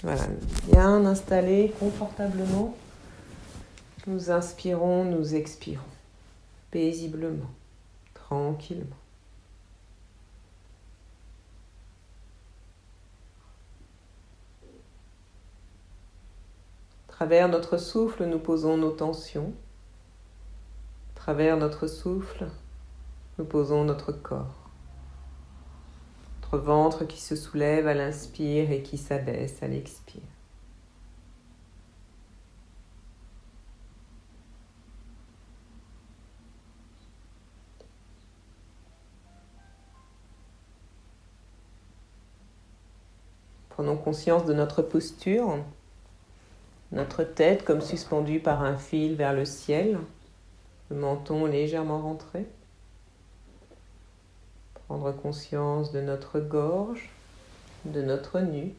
Voilà, bien installé confortablement. Nous inspirons, nous expirons, paisiblement, tranquillement. À travers notre souffle, nous posons nos tensions. À travers notre souffle, nous posons notre corps. Notre ventre qui se soulève à l'inspire et qui s'abaisse à l'expire. Prenons conscience de notre posture, notre tête comme suspendue par un fil vers le ciel, le menton légèrement rentré. Prendre conscience de notre gorge, de notre nuque,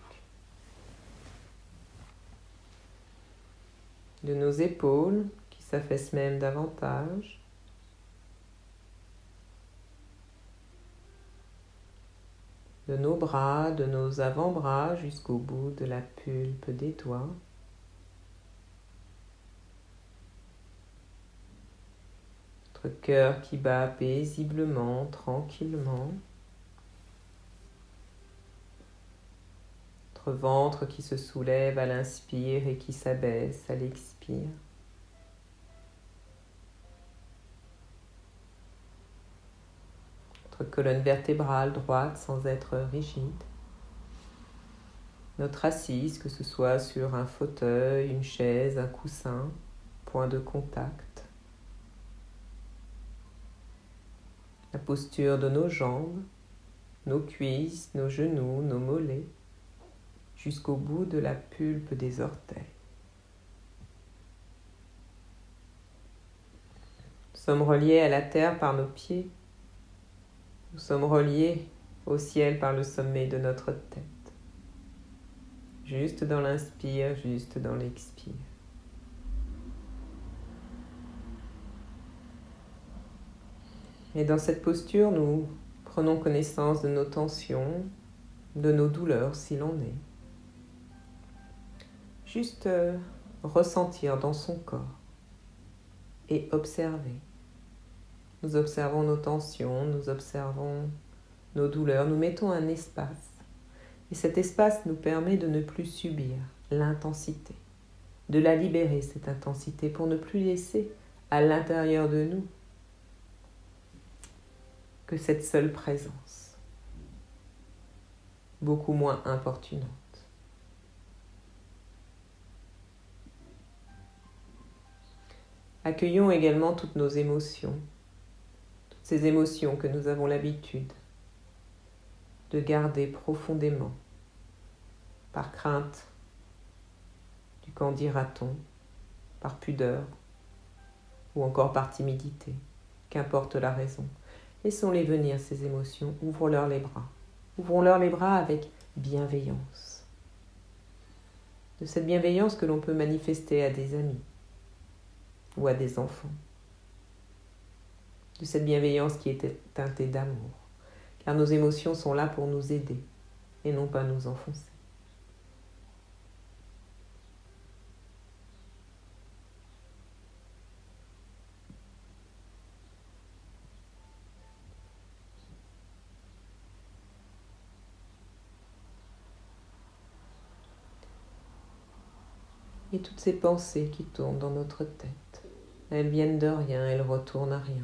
de nos épaules qui s'affaissent même davantage. De nos bras, de nos avant-bras jusqu'au bout de la pulpe des doigts. Notre cœur qui bat paisiblement, tranquillement. Notre ventre qui se soulève à l'inspire et qui s'abaisse à l'expire. Notre colonne vertébrale droite sans être rigide. Notre assise, que ce soit sur un fauteuil, une chaise, un coussin, point de contact. La posture de nos jambes, nos cuisses, nos genoux, nos mollets, jusqu'au bout de la pulpe des orteils. Nous sommes reliés à la terre par nos pieds. Nous sommes reliés au ciel par le sommet de notre tête. Juste dans l'inspire, juste dans l'expire. Et dans cette posture, nous prenons connaissance de nos tensions, de nos douleurs si l'on est. Juste ressentir dans son corps et observer. Nous observons nos tensions, nous observons nos douleurs, nous mettons un espace. Et cet espace nous permet de ne plus subir l'intensité, de la libérer, cette intensité, pour ne plus laisser à l'intérieur de nous que cette seule présence, beaucoup moins importunante. Accueillons également toutes nos émotions, toutes ces émotions que nous avons l'habitude de garder profondément, par crainte du qu'en dira-t-on, par pudeur ou encore par timidité, qu'importe la raison. Laissons-les venir, ces émotions, ouvrons-leur les bras. Ouvrons-leur les bras avec bienveillance. De cette bienveillance que l'on peut manifester à des amis ou à des enfants. De cette bienveillance qui est teintée d'amour. Car nos émotions sont là pour nous aider et non pas nous enfoncer. Et toutes ces pensées qui tournent dans notre tête, elles viennent de rien, elles retournent à rien.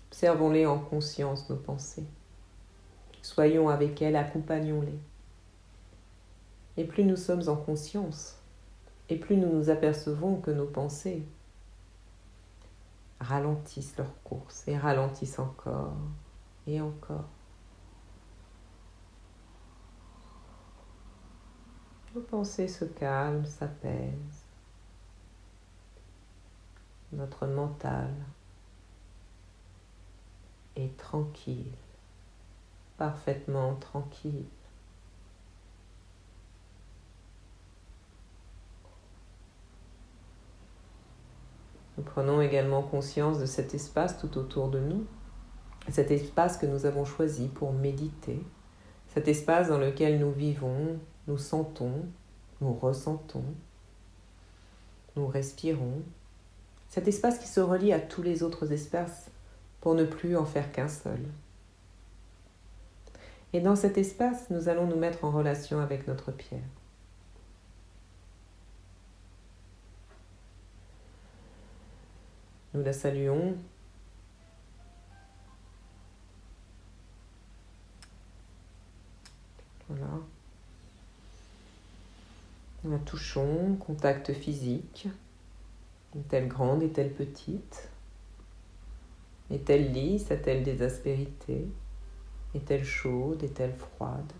Observons-les en conscience, nos pensées. Soyons avec elles, accompagnons-les. Et plus nous sommes en conscience, et plus nous nous apercevons que nos pensées ralentissent leur course, et ralentissent encore, et encore. Nos pensées se calment, s'apaisent. Notre mental est tranquille, parfaitement tranquille. Nous prenons également conscience de cet espace tout autour de nous, cet espace que nous avons choisi pour méditer, cet espace dans lequel nous vivons nous sentons, nous ressentons, nous respirons. Cet espace qui se relie à tous les autres espaces pour ne plus en faire qu'un seul. Et dans cet espace, nous allons nous mettre en relation avec notre pierre. Nous la saluons. Voilà. Nous la touchons, contact physique. Est-elle grande, est-elle petite? Est-elle lisse, a-t-elle des aspérités? Est-elle chaude, est-elle froide?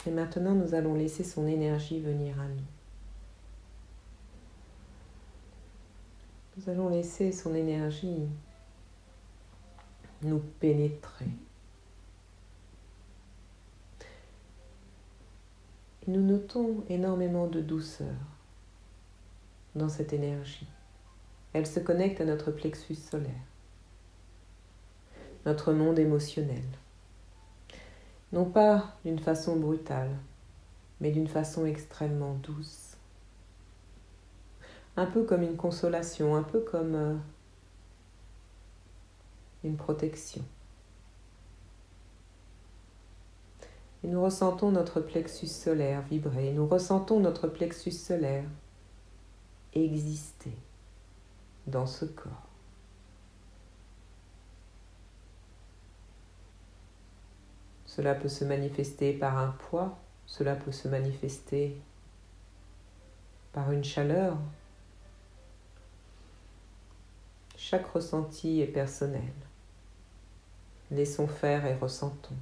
Et maintenant, nous allons laisser son énergie venir à nous. Nous allons laisser son énergie nous pénétrer. Et nous notons énormément de douceur dans cette énergie. Elle se connecte à notre plexus solaire, notre monde émotionnel. Non pas d'une façon brutale, mais d'une façon extrêmement douce. Un peu comme une consolation, un peu comme une protection. Et nous ressentons notre plexus solaire vibrer, nous ressentons notre plexus solaire exister dans ce corps. Cela peut se manifester par un poids, cela peut se manifester par une chaleur. Chaque ressenti est personnel. Laissons faire et ressentons.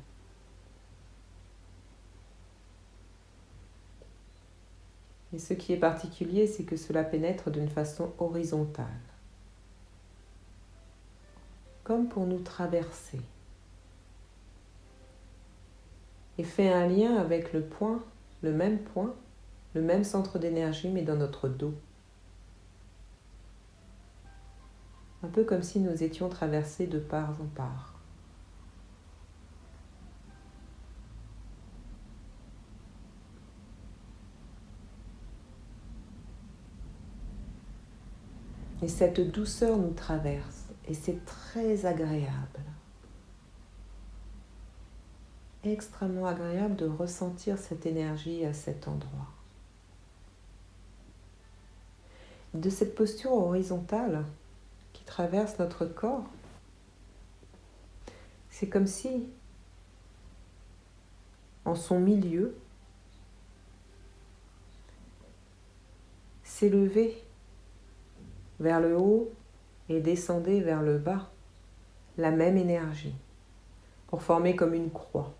Et ce qui est particulier, c'est que cela pénètre d'une façon horizontale, comme pour nous traverser. Et fait un lien avec le même centre d'énergie, mais dans notre dos. Un peu comme si nous étions traversés de part en part. Et cette douceur nous traverse, et c'est très agréable. Extrêmement agréable de ressentir cette énergie à cet endroit. De cette posture horizontale qui traverse notre corps, c'est comme si, en son milieu, s'élevait vers le haut et descendait vers le bas la même énergie pour former comme une croix.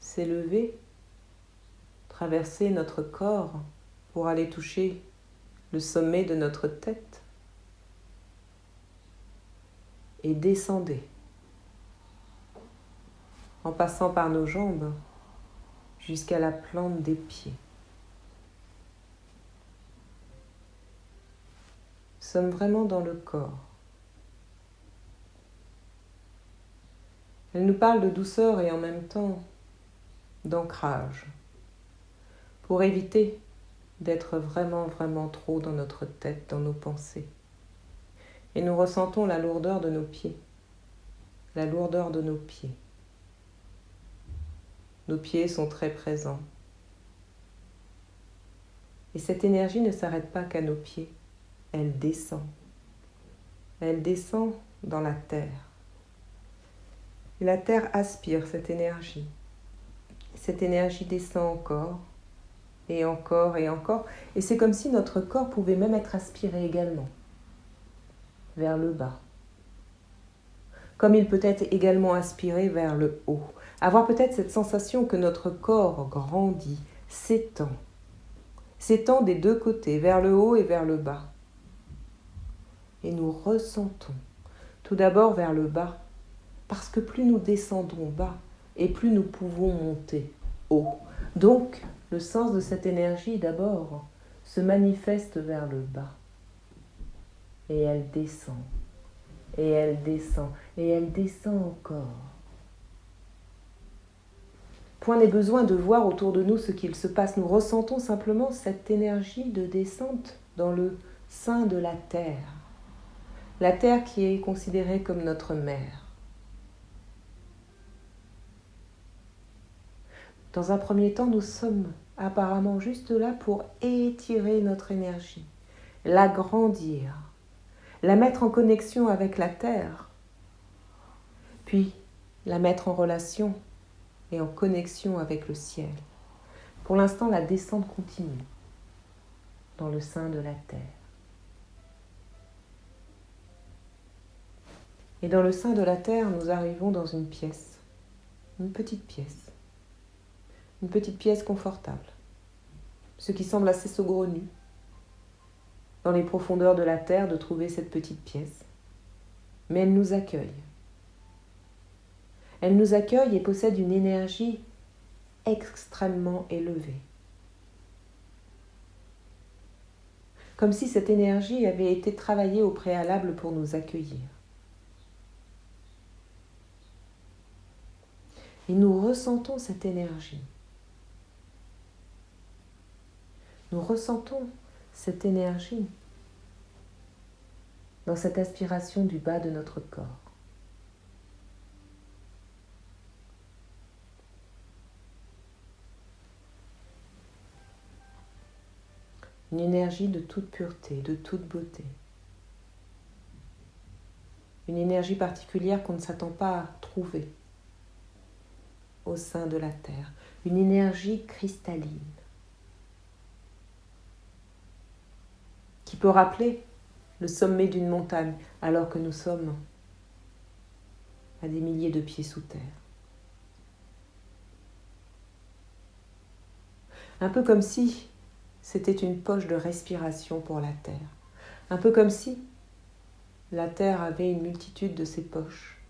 S'élever, traverser notre corps pour aller toucher le sommet de notre tête et descendez en passant par nos jambes jusqu'à la plante des pieds. Nous sommes vraiment dans le corps. Elle nous parle de douceur et en même temps d'ancrage, pour éviter d'être vraiment trop dans notre tête, dans nos pensées. Et nous ressentons la lourdeur de nos pieds, la lourdeur de nos pieds. Nos pieds sont très présents. Et cette énergie ne s'arrête pas qu'à nos pieds, elle descend. Elle descend dans la terre. Et la terre aspire cette énergie. Cette énergie descend encore, et encore, et encore. Et c'est comme si notre corps pouvait même être aspiré également, vers le bas. Comme il peut être également aspiré vers le haut. Avoir peut-être cette sensation que notre corps grandit, s'étend. s'étend des deux côtés, vers le haut et vers le bas. Et nous ressentons tout d'abord vers le bas, parce que plus nous descendons bas, et plus nous pouvons monter haut. Donc, le sens de cette énergie, d'abord, se manifeste vers le bas. Et elle descend, et elle descend, et elle descend encore. Point n'est besoin de voir autour de nous ce qu'il se passe. Nous ressentons simplement cette énergie de descente dans le sein de la terre. La terre qui est considérée comme notre mère. Dans un premier temps, nous sommes apparemment juste là pour étirer notre énergie, l'agrandir, la mettre en connexion avec la terre, puis la mettre en relation et en connexion avec le ciel. Pour l'instant, la descente continue dans le sein de la terre. Et dans le sein de la terre, nous arrivons dans une pièce, une petite pièce confortable, ce qui semble assez saugrenu dans les profondeurs de la terre de trouver cette petite pièce. Mais elle nous accueille. Elle nous accueille et possède une énergie extrêmement élevée. Comme si cette énergie avait été travaillée au préalable pour nous accueillir. Et nous ressentons cette énergie. Nous ressentons cette énergie dans cette aspiration du bas de notre corps. Une énergie de toute pureté, de toute beauté. Une énergie particulière qu'on ne s'attend pas à trouver au sein de la terre. Une énergie cristalline qui peut rappeler le sommet d'une montagne alors que nous sommes à des milliers de pieds sous terre. Un peu comme si c'était une poche de respiration pour la terre. Un peu comme si la terre avait une multitude de ces poches,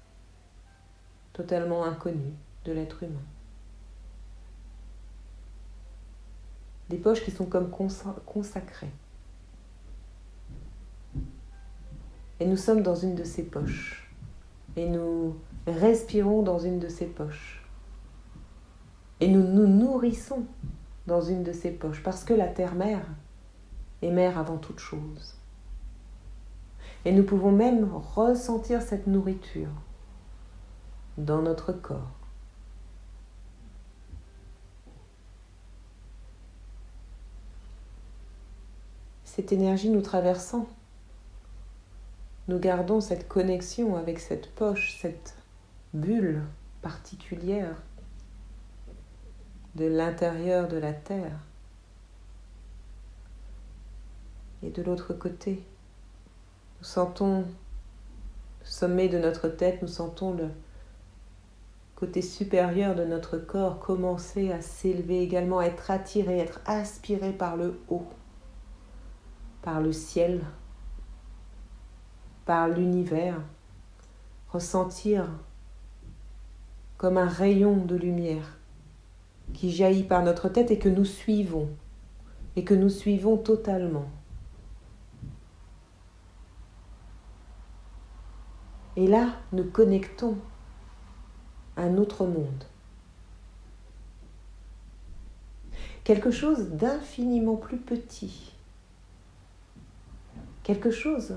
totalement inconnues de l'être humain. Des poches qui sont comme consacrées. Et nous sommes dans une de ces poches. Et nous respirons dans une de ces poches. Et nous nous nourrissons dans une de ces poches, parce que la terre-mère est mère avant toute chose. Et nous pouvons même ressentir cette nourriture dans notre corps. Cette énergie nous traversant, nous gardons cette connexion avec cette poche, cette bulle particulière de l'intérieur de la terre. Et de l'autre côté, nous sentons le sommet de notre tête, nous sentons le côté supérieur de notre corps commencer à s'élever également, à être attiré, être aspiré par le haut, par le ciel, par l'univers, ressentir comme un rayon de lumière qui jaillit par notre tête et que nous suivons totalement. Et là, nous connectons à un autre monde. Quelque chose d'infiniment plus petit. Quelque chose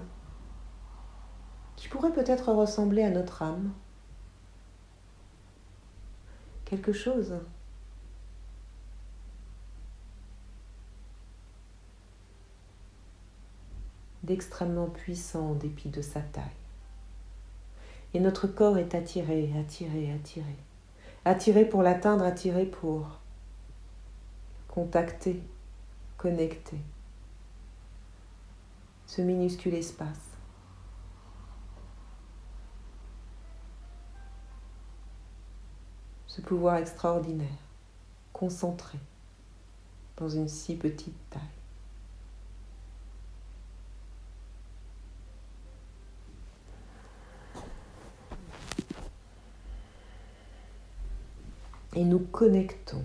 qui pourrait peut-être ressembler à notre âme. Quelque chose d'extrêmement puissant en dépit de sa taille. Et notre corps est attiré, attiré pour l'atteindre, attiré pour contacter, connecter ce minuscule espace. Ce pouvoir extraordinaire, concentré. dans une si petite taille. Et nous connectons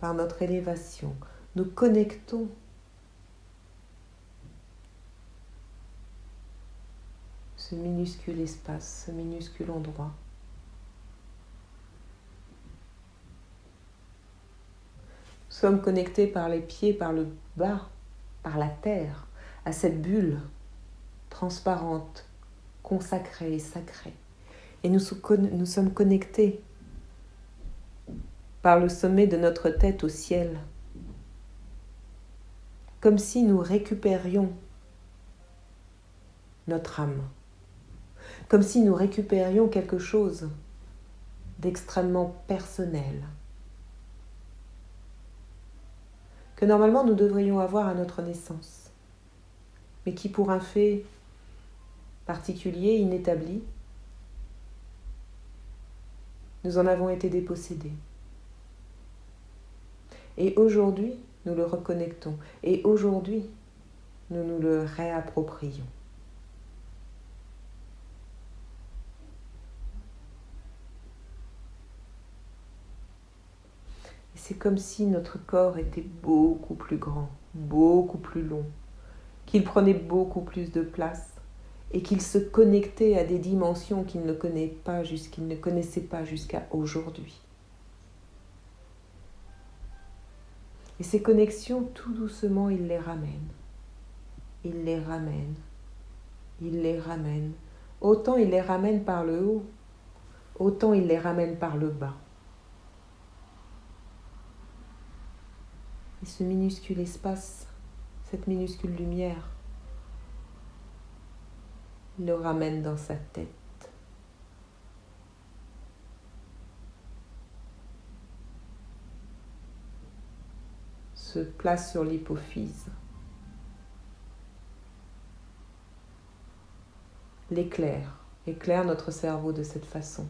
par notre élévation, nous connectons ce minuscule espace, ce minuscule endroit. Nous sommes connectés par les pieds, par le bas, par la terre, à cette bulle transparente, consacrée et sacrée. Et nous sommes connectés par le sommet de notre tête au ciel, comme si nous récupérions notre âme, comme si nous récupérions quelque chose d'extrêmement personnel, que normalement nous devrions avoir à notre naissance, mais qui pour un fait particulier, inétabli, nous en avons été dépossédés. Et aujourd'hui, nous le reconnectons. Et aujourd'hui, nous nous le réapproprions. Et c'est comme si notre corps était beaucoup plus grand, beaucoup plus long, qu'il prenait beaucoup plus de place et qu'il se connectait à des dimensions qu'il ne connaissait pas jusqu'à aujourd'hui. Et ces connexions, tout doucement, il les ramène. Il les ramène. Il les ramène. Autant il les ramène par le haut, autant il les ramène par le bas. Et ce minuscule espace, cette minuscule lumière, il le ramène dans sa tête. Se place sur l'hypophyse. Éclaire notre cerveau de cette façon.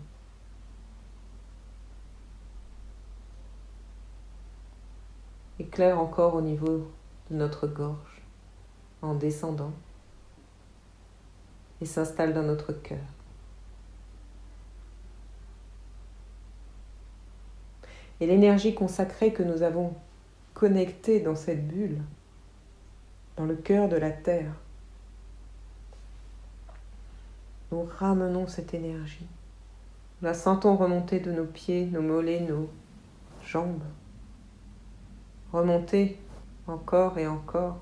Éclaire encore au niveau de notre gorge, en descendant, et s'installe dans notre cœur. Et l'énergie consacrée que nous avons connectée dans cette bulle, dans le cœur de la terre, nous ramenons cette énergie. Nous la sentons remonter de nos pieds, nos mollets, nos jambes. Remonter encore et encore.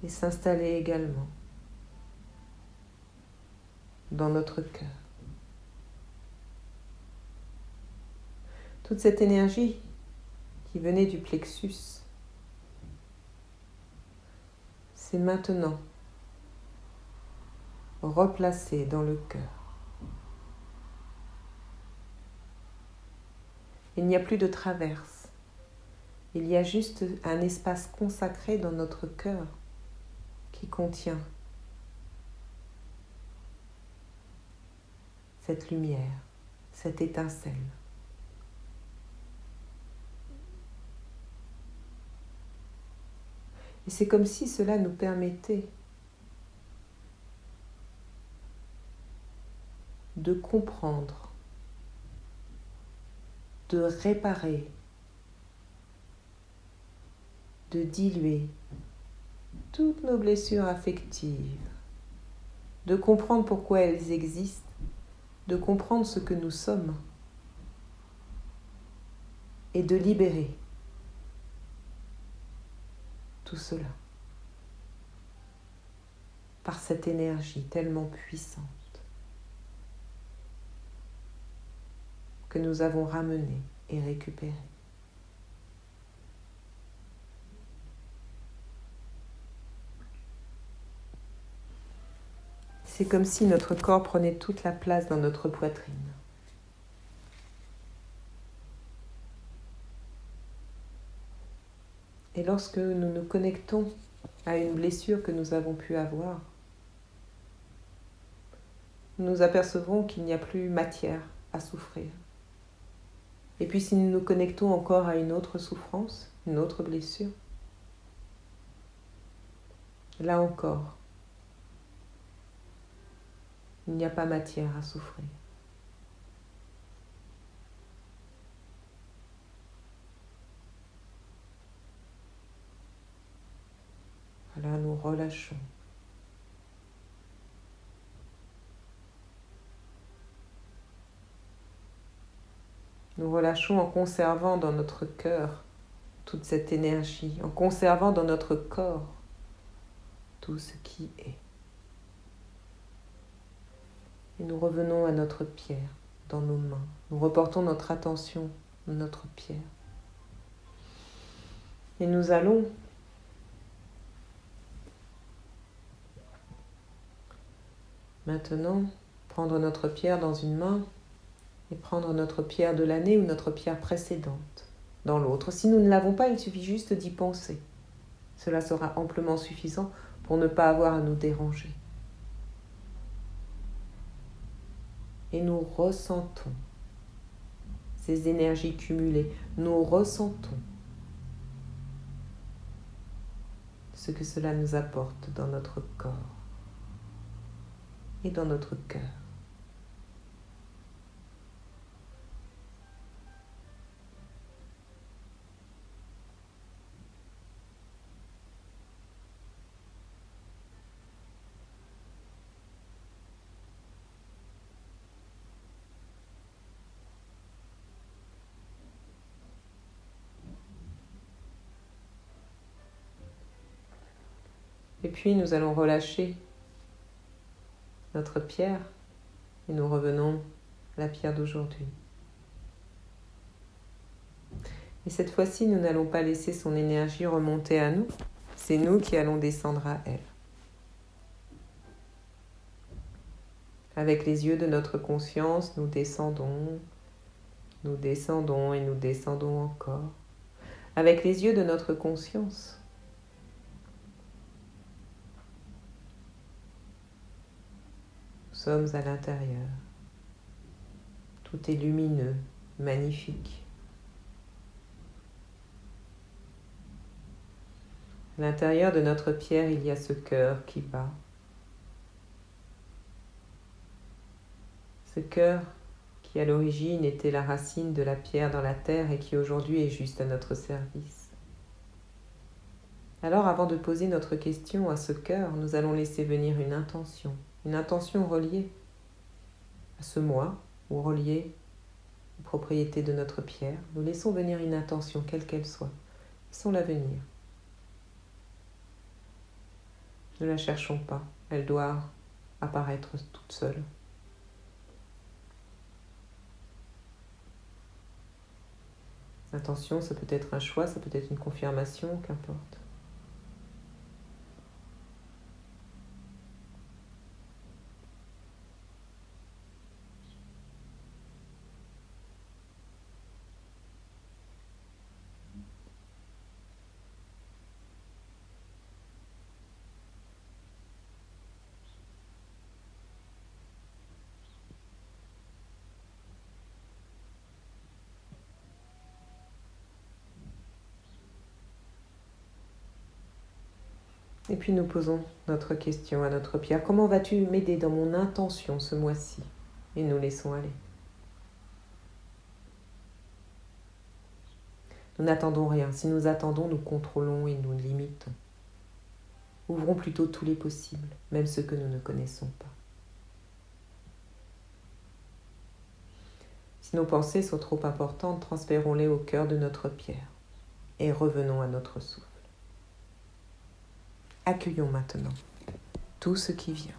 Et s'installer également dans notre cœur. Toute cette énergie qui venait du plexus, c'est maintenant replacée dans le cœur. Il n'y a plus de traverse. Il y a juste un espace consacré dans notre cœur qui contient cette lumière, cette étincelle. Et c'est comme si cela nous permettait de comprendre, de réparer, de diluer toutes nos blessures affectives, de comprendre pourquoi elles existent, de comprendre ce que nous sommes et de libérer tout cela par cette énergie tellement puissante que nous avons ramenée et récupérée. C'est comme si notre corps prenait toute la place dans notre poitrine. Et lorsque nous nous connectons à une blessure que nous avons pu avoir, nous apercevons qu'il n'y a plus matière à souffrir. Et puis si nous nous connectons encore à une autre souffrance, une autre blessure, là encore, il n'y a pas matière à souffrir. Voilà, nous relâchons. Nous relâchons en conservant dans notre cœur toute cette énergie, en conservant dans notre corps tout ce qui est. Et nous revenons à notre pierre dans nos mains. Nous reportons notre attention à notre pierre. Et nous allons maintenant prendre notre pierre dans une main et prendre notre pierre de l'année ou notre pierre précédente dans l'autre. Si nous ne l'avons pas, il suffit juste d'y penser. Cela sera amplement suffisant pour ne pas avoir à nous déranger. Et nous ressentons ces énergies cumulées. Nous ressentons ce que cela nous apporte dans notre corps et dans notre cœur. Et puis nous allons relâcher notre pierre et nous revenons à la pierre d'aujourd'hui. Et cette fois-ci, nous n'allons pas laisser son énergie remonter à nous, c'est nous qui allons descendre à elle. Avec les yeux de notre conscience, nous descendons et nous descendons encore. Avec les yeux de notre conscience, nous sommes à l'intérieur. Tout est lumineux, magnifique. À l'intérieur de notre pierre, il y a ce cœur qui bat. Ce cœur qui à l'origine était la racine de la pierre dans la terre et qui aujourd'hui est juste à notre service. Alors avant de poser notre question à ce cœur, nous allons laisser venir une intention reliée à ce moi ou reliée aux propriétés de notre pierre. Nous laissons venir une intention, quelle qu'elle soit. Laissons-la venir. Ne la cherchons pas, elle doit apparaître toute seule. L'intention, ça peut être un choix, ça peut être une confirmation, qu'importe. Et puis nous posons notre question à notre pierre. Comment vas-tu m'aider dans mon intention ce mois-ci? Et nous laissons aller. Nous n'attendons rien. Si nous attendons, nous contrôlons et nous limitons. Ouvrons plutôt tous les possibles, même ceux que nous ne connaissons pas. Si nos pensées sont trop importantes, transférons-les au cœur de notre pierre et revenons à notre souffle. Accueillons maintenant tout ce qui vient.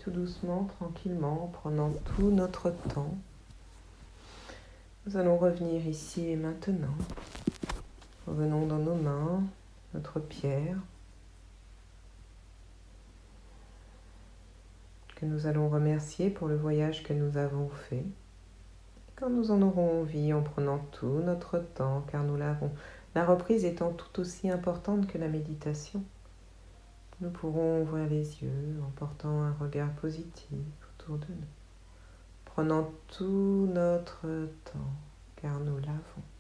tout doucement, tranquillement, en prenant tout notre temps, nous allons revenir ici et maintenant. Revenons dans nos mains, notre pierre, que nous allons remercier pour le voyage que nous avons fait. Quand nous en aurons envie, en prenant tout notre temps, car nous l'avons, la reprise étant tout aussi importante que la méditation, nous pourrons ouvrir les yeux en portant un regard positif autour de nous, prenant tout notre temps, car nous l'avons.